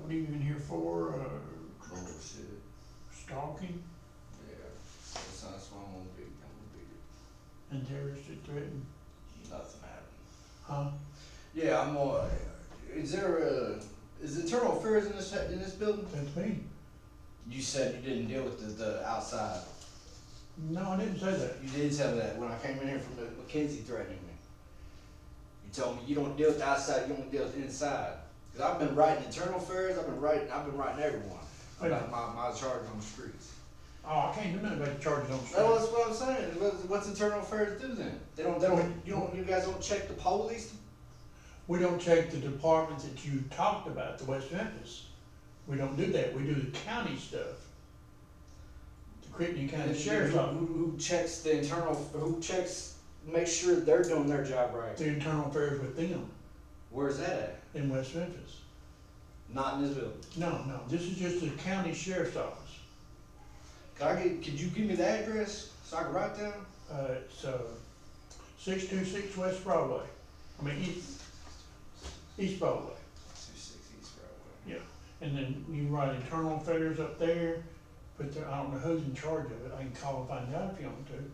what are you in here for, Bullshit. stalking Yeah. That's why I'm gonna beat it. I'm gonna beat it. and terroristic threaten? Nothing happened. Huh? Yeah, I'm gonna. Is internal affairs in this building? That's me. You said you didn't deal with the outside. No, I didn't say that. You did tell me that when I came in here from the Mackenzie threatening me. You told me you don't deal with the outside, you only deal with the inside. Cause I've been writing internal affairs, I've been writing everyone about my charge on the streets. Oh, I can't do nothing about the charges on the street. Well, that's what I'm saying. What's internal affairs do then? You guys don't check the police? We don't check the departments that you talked about, the West Memphis. We don't do that. We do the county stuff. The Crittenden County Sheriff's Office. Who checks the internal? Who checks? Make sure they're doing their job right. The internal affairs with them Where's that at? in West Memphis. Not in this building. No, this is just the county sheriff's office. Could you give me the address so I can write down? It's 626 West Broadway. I mean, East Broadway. 26 East Broadway. Yeah, and then you write internal affairs up there, but I don't know who's in charge of it. I can call and find out if you want to.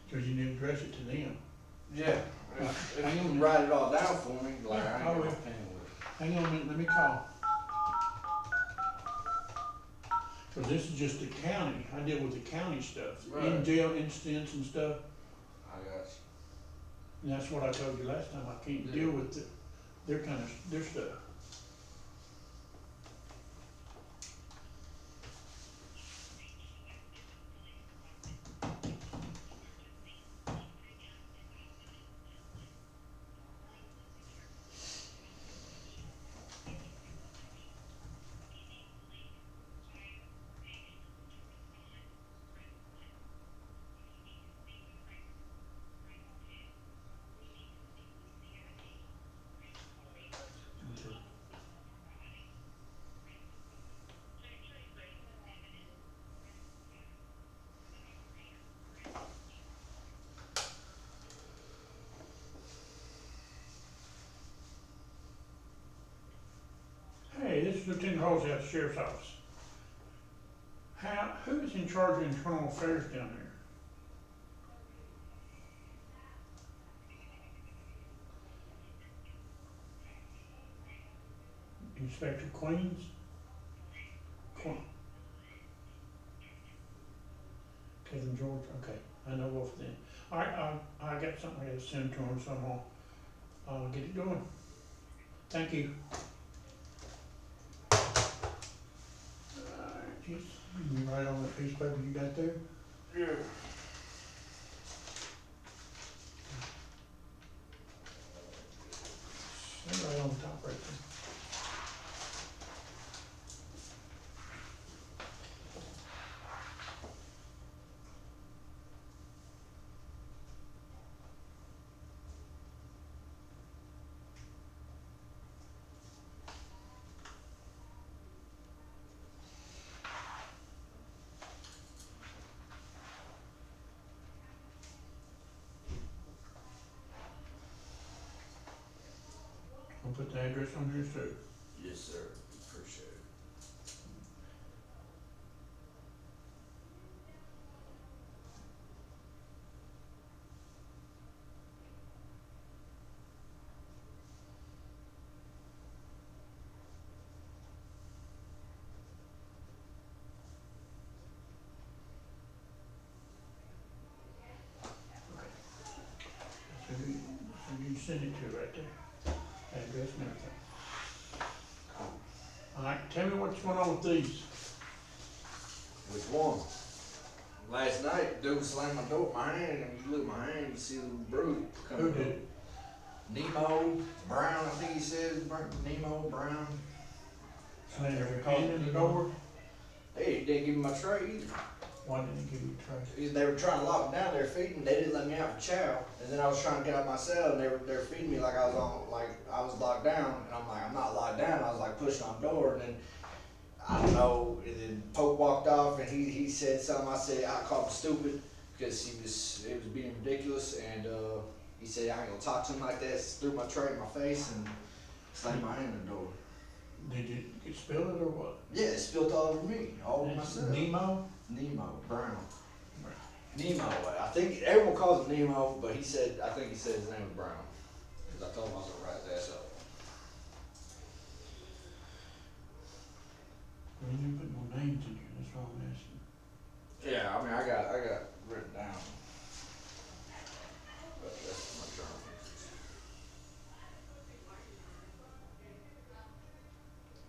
Because you need to address it to them. Yeah. If you can write it all down for me, like Yeah, I I ain't will. got my pen with it. Hang on a minute, let me call. Because this is just the county. I deal with the county stuff. In Right. jail incidents and stuff. I got And that's what I told you last time. I can't deal with their stuff. Hey, this is Lieutenant Halsey at the Sheriff's Office. Who is in charge of internal affairs down there? Inspector Queens? Kevin George, okay, I know both of them. I got something I gotta send to him somehow. I'll get it going. Thank you. Just, you can write on that piece of paper you got there? you. Yeah. Right on top right there. I'll put the address on here too. Yes, sir. Appreciate it. So you send it to right there, address and everything. Alright, tell me what's going on with these. Which one? Last night, dude slammed my door with my hand, and you look at my hand, you see the bruise coming Who up. did it? Nemo Brown, I think he said. Nemo Brown. Slammed Never your called hand in the it. door? Hey, he didn't give me my tray either. Why didn't he give you a tray? They were trying to lock me down. They were feeding me. They didn't let me out for chow. And then I was trying to get out of my cell, and they were feeding me like I was locked down. And I'm like, I'm not locked down. I was like pushing on the door, and then I don't know. And then Pope walked off, and he said something. I said I called him stupid because it was being ridiculous. And he said I ain't gonna talk to him like that. Threw my tray in my face and slammed my hand in the door. Did you get spill it or what? Yeah, it spilled all over me, all over It's myself. Nemo? Nemo, Brown. Nemo, I think everyone calls him Nemo, but I think he said his name was Brown. Cause I told him I was gonna write his ass up. Well, you didn't put no names in here, that's all I'm asking. Yeah, I mean, I got written down. But that's my journal.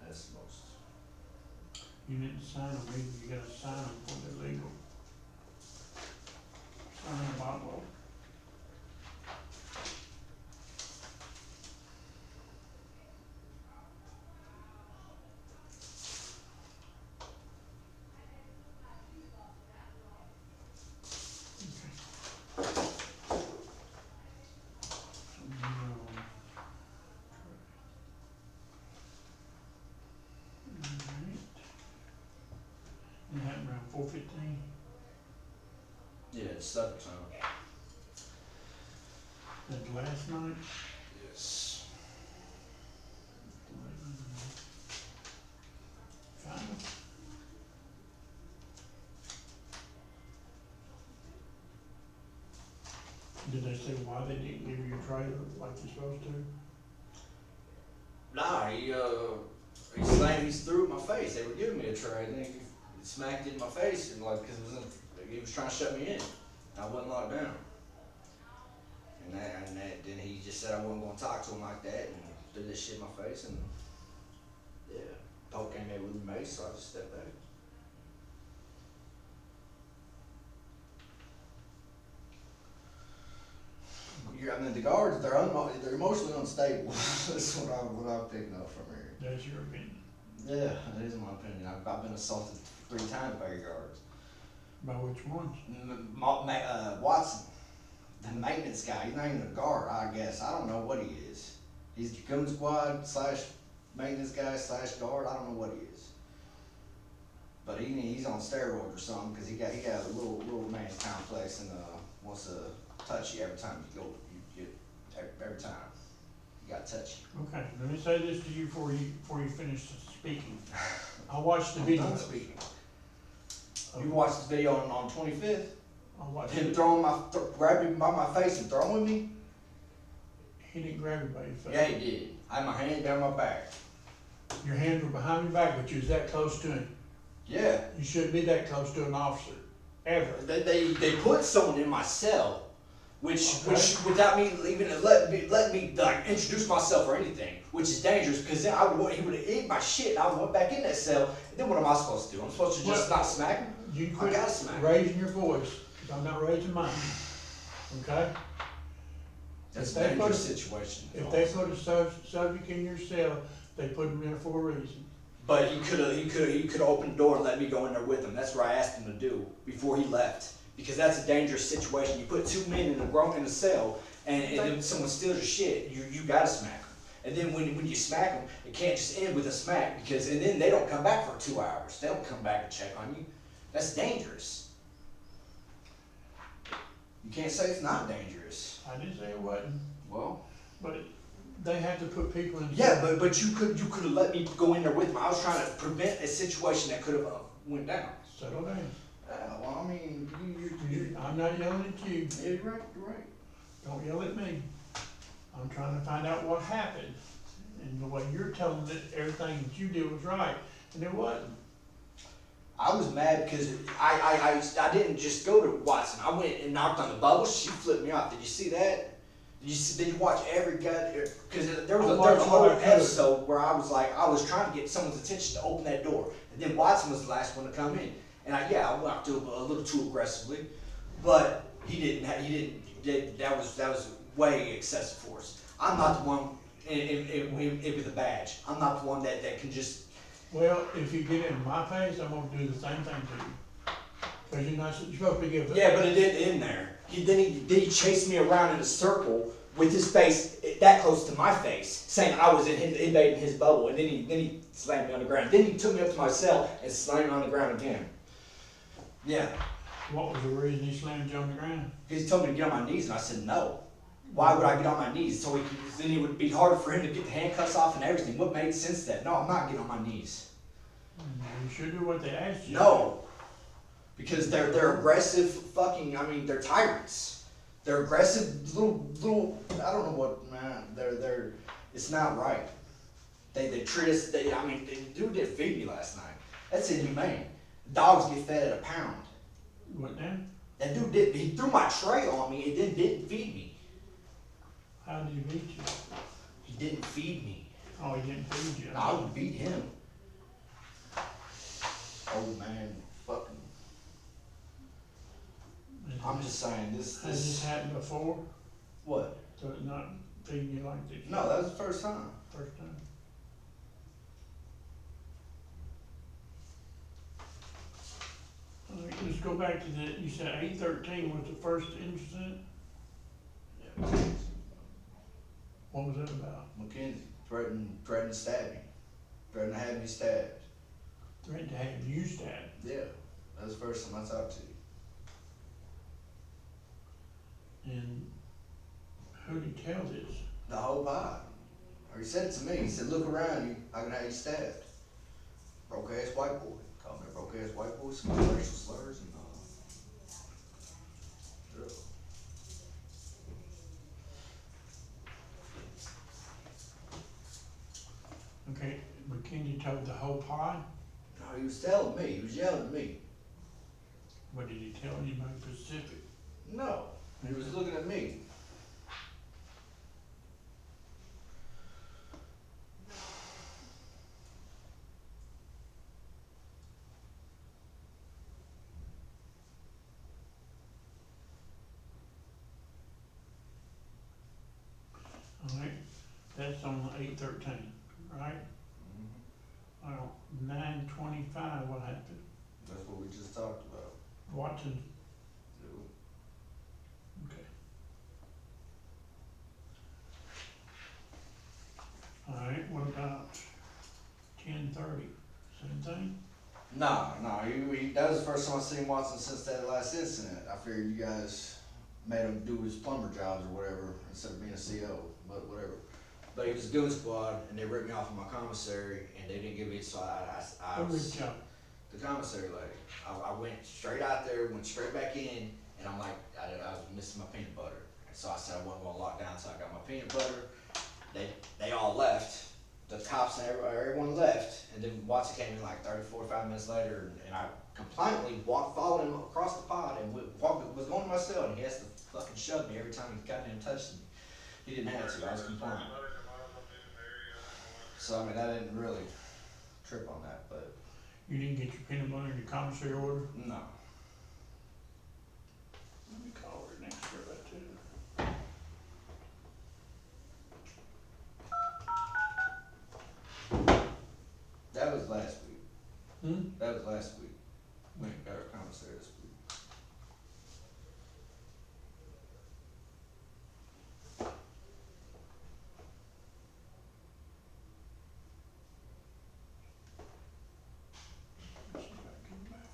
That's the most. You didn't sign them, either. You gotta sign them when they're legal. Sign the bottom. It happened around 4:15. Yeah, it's supper time. That last night. Yes. Kind of. Did they say why they didn't give you your trailer like you're supposed to? Nah, he threw it in my face. They were giving me a tray, and then he smacked it in my face, and like, cause he was trying to shut me in. I wasn't locked down. Then he just said I wasn't gonna talk to him like that, and threw this shit in my face, and yeah, Pope came in with a mace, so I just stepped back. I mean, the guards, they're emotionally unstable. That's what I'm picking up from here. That's your opinion. Yeah, that is my opinion. I've been assaulted 3 times by your guards. By which ones? Watson, the maintenance guy. He's not even a guard, I guess. I don't know what he is. He's the goon squad / maintenance guy / guard. I don't know what he is. But he's on steroids or something because he got a little man's complex and wants to touch you every time you go. Every time you got touchy. Okay, let me say this to you before you finish speaking. I watched the video. I'm done speaking. You watched the video on 25th? I watched Him it. grabbing me by my face and throwing me? He didn't grab you by your face. Yeah, he did. I had my hand down my back. Your hands were behind your back, but you was that close to him. Yeah. You shouldn't be that close to an officer, ever. They put someone in my cell, which without me even let me like introduce myself or anything, which is dangerous because then he would have ate my shit. And I went back in that cell. And then what am I supposed to do? I'm supposed to just not smack him? You I quit gotta smack him. raising your voice, because I'm not raising mine. Okay? That's If a they dangerous put situation. If they put a subject in your cell, they put him there for a reason. But he could have opened the door and let me go in there with him. That's what I asked him to do before he left. Because that's a dangerous situation. You put 2 men in a cell, and then someone steals your shit. You gotta smack them. And then when you smack them, it can't just end with a smack and then they don't come back for 2 hours. They don't come back and check on you. That's dangerous. You can't say it's not dangerous. I didn't say it wasn't, Well. but they had to put people in. Yeah, but you could have let me go in there with him. I was trying to prevent a situation that could have went down. Settle down. Well, I mean, I'm not yelling at you. yeah, you're right. Don't yell at me. I'm trying to find out what happened. And the way you're telling that everything that you did was right, and it wasn't. I was mad because I didn't just go to Watson. I went and knocked on the bubble. She flipped me off. Did you see that? Did you watch every guy? Because there was a whole episode where I was trying to get someone's attention to open that door, and then Watson was the last one to come in. And I walked up a little too aggressively, but he didn't. That was way excessive force. I'm not the one with a badge. I'm not the one that can just. Well, if you get in my face, I'm gonna do the same thing to you. Because you're supposed to give. Yeah, but it didn't end there. Then he chased me around in a circle with his face that close to my face, saying I was invading his bubble, and then he slammed me on the ground. Then he took me up to my cell and slammed me on the ground again. Yeah. What was the reason he slammed you on the ground? He told me to get on my knees, and I said no. Why would I get on my knees? So then it would be hard for him to get the handcuffs off and everything. What made sense then? No, I'm not getting on my knees. You should do what they asked you. No. Because they're aggressive fucking, they're tyrants. They're aggressive little, I don't know what, man, it's not right. They treat us, the dude did feed me last night. That's inhumane. Dogs get fed at a pound. What now? That dude he threw my tray on me and then didn't feed me. How did he beat you? He didn't feed me. Oh, he didn't feed you. I would beat him. Old man, fucking. I'm just saying Has this happened before? What? So it's not feeding you like this? No, that was the first time. First time. All right, let's go back to the, you said 8/13 was the first incident? Yeah. What was that about? Mackenzie threatened to stab me. Threatened to have me stabbed. Threatened to have you stabbed. Yeah. That was the first time I talked to you. And who did he tell this? The whole pod. Or he said it to me. He said, look around you, I can have you stabbed. Broke ass white boy. Called me a broke ass white boy, some racial slurs and yeah. Okay, McKinney told the whole pod? No, he was telling me, he was yelling at me. What did he tell anybody specific? No, he was looking at me. All right, that's on 8/13, right? Well, 9/25, what happened? That's what we just talked about. Watson, okay. All right, what about 10/30, same thing? No, that was the first time I seen Watson since that last incident. I figured you guys made him do his plumber jobs or whatever instead of being a CO, but whatever. But he was a goon squad and they ripped me off of my commissary and they didn't give me, so I What was, ripped you up? the commissary lady. I went straight out there, went straight back in, and I'm like, I was missing my peanut butter. And so I said I wasn't gonna lock down, so I got my peanut butter. They all left. The cops and everyone left, and then Watson came in like 30, 45 minutes later, and I compliantly followed him across the pod and was going to my cell, and he has to fucking shove me every time he got in and touched me. He didn't have to, I was compliant. So, I didn't really trip on that, but You didn't get your peanut butter in your commissary order? no. Let me call her next year about too. That was last week. Hmm? That was last week. We ain't got our commissary this week. Let's see if I can get back.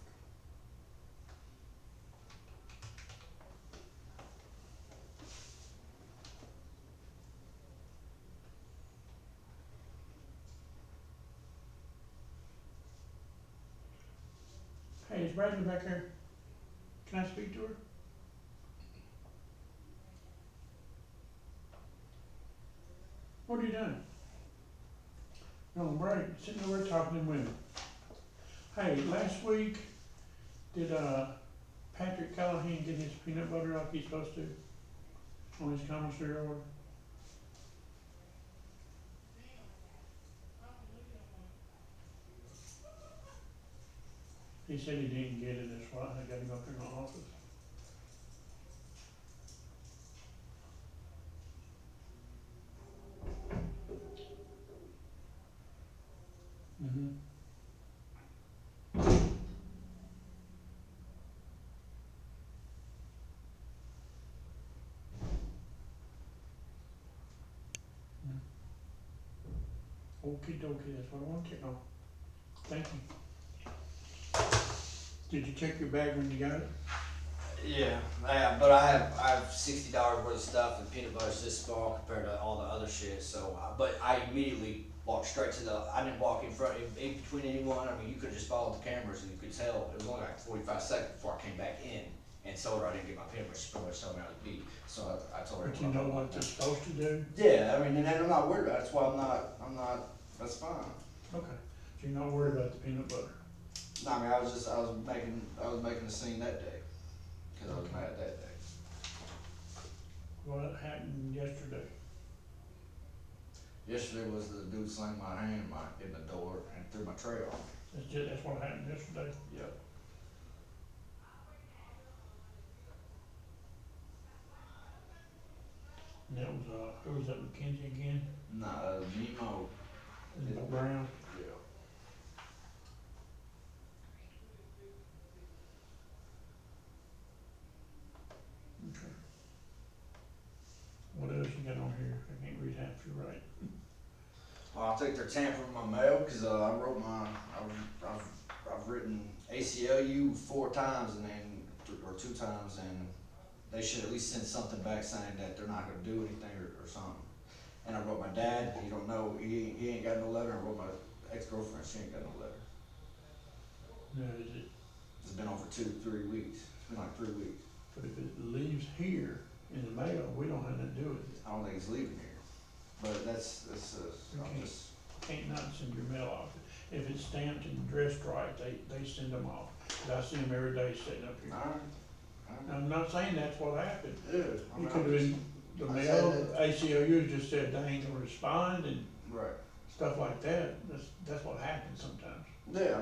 Hey, is Bradley back there? Can I speak to her? What are you doing? No, Brad, sitting over talking to women. Hey, last week, did Patrick Callahan get his peanut butter like he's supposed to on his commissary order? He said he didn't get it, that's why I got him up in my office. Mm-hmm. Okie dokie, that's what I want to know. Thank you. Did you check your bag when you got it? I Yeah, but I have $60 worth of stuff, and peanut butter's this small compared to all the other shit. So, but I immediately walked straight to the. I didn't walk in front, in between anyone. I mean, you could just follow the cameras, and you could tell it was only like 45 seconds before I came back in and told her I didn't get my peanut butter. She pretty much told me I was beat. So I told her. But you know what they're supposed to do? Yeah, I mean, and I'm not worried about it. That's why I'm not. That's fine. Okay, so you're not worried about the peanut butter? No, I mean, I was making a scene that day because I was mad that day. What happened yesterday? Yesterday was the dude slammed my hand in the door and threw my tray off. That's what happened yesterday? Yep. And that was, who was that, McKenzie again? Nah, Nemo. Is it Brown? Yeah. Okay. What else you got on here? I can't read half your right. Well, I think they're tampering my mail because I've written ACLU 4 times and then or 2 times, and they should at least send something back saying that they're not going to do anything or something. And I wrote my dad. He don't know. He ain't got no letter. I wrote my ex-girlfriend. She ain't got no letter. No, is it, It's been over 2-3 weeks. It's been like 3 weeks. but if it leaves here in the mail, we don't have nothing to do with it. I don't think it's leaving here. But that's I'm Okay. just. Can't not send your mail off. If it's stamped and dressed right, they send them off. 'Cause I see them every day sitting up here. Alright. I'm not saying that's what happened. Yeah. It could have been the I mail, said ACLU just said they ain't gonna respond and Right. stuff like that. That's what happens sometimes. Yeah,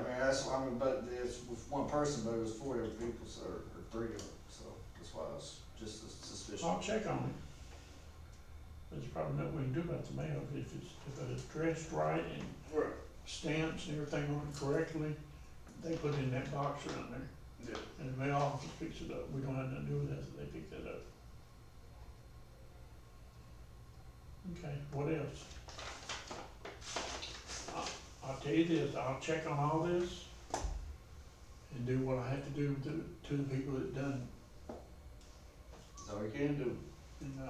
but it's with one person, but it was 4 different people, so, or 3 of them, so that's why I was just suspicious. I'll check on it. There's probably nothing we can do about the mail. If it's dressed right and Right. stamps and everything on it correctly, they put it in that box around there. Yeah. And the mail office picks it up. We don't have nothing to do with that, so they pick that up. Okay, what else? I'll tell you this, I'll check on all this and do what I have to do to the people that done That's all you can do. it. And,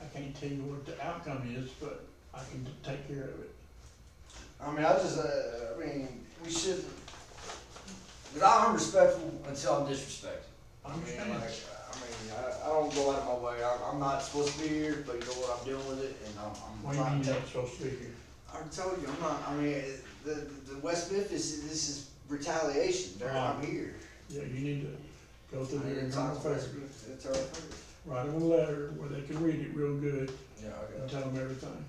I can't tell you what the outcome is, but I can take care of it. We shouldn't, I'm respectful until I'm disrespected. I understand. I don't go out of my way. I'm not supposed to be here, but you know what, I'm dealing with it, and What do you mean you're not supposed to be here? I already told you, I'm not, the West Memphis, this is retaliation, I'm here. Yeah, you need to go through their internal affairs, It's our affairs. write them a letter where they can read it real good Yeah, I and got it. tell them everything.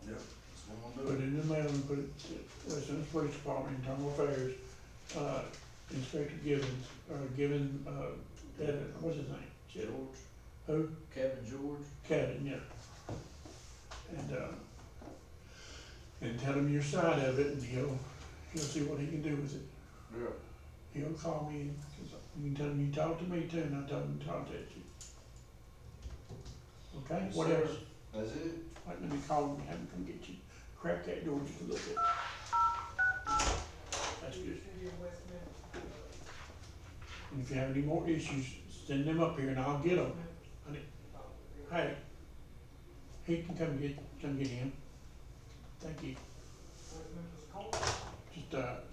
Yeah, that's what I'm Put it doing. in the mail and put it to West Memphis Police Department, Internal Affairs, Inspector Givens, what's his name? George, Who? Kevin George. Kevin, yeah. And tell him your side of it, and he'll see what he can do with it. Yeah. He'll call me, cause you can tell him you talked to me too, and I told him to contact you. Okay, Yes, what sir. else? That's it. Right, let me call him and have him come get you. Crack that door just a little bit. That's good. And if you have any more issues, send them up here and I'll get them. Hey, he can come get him. Thank you. Just,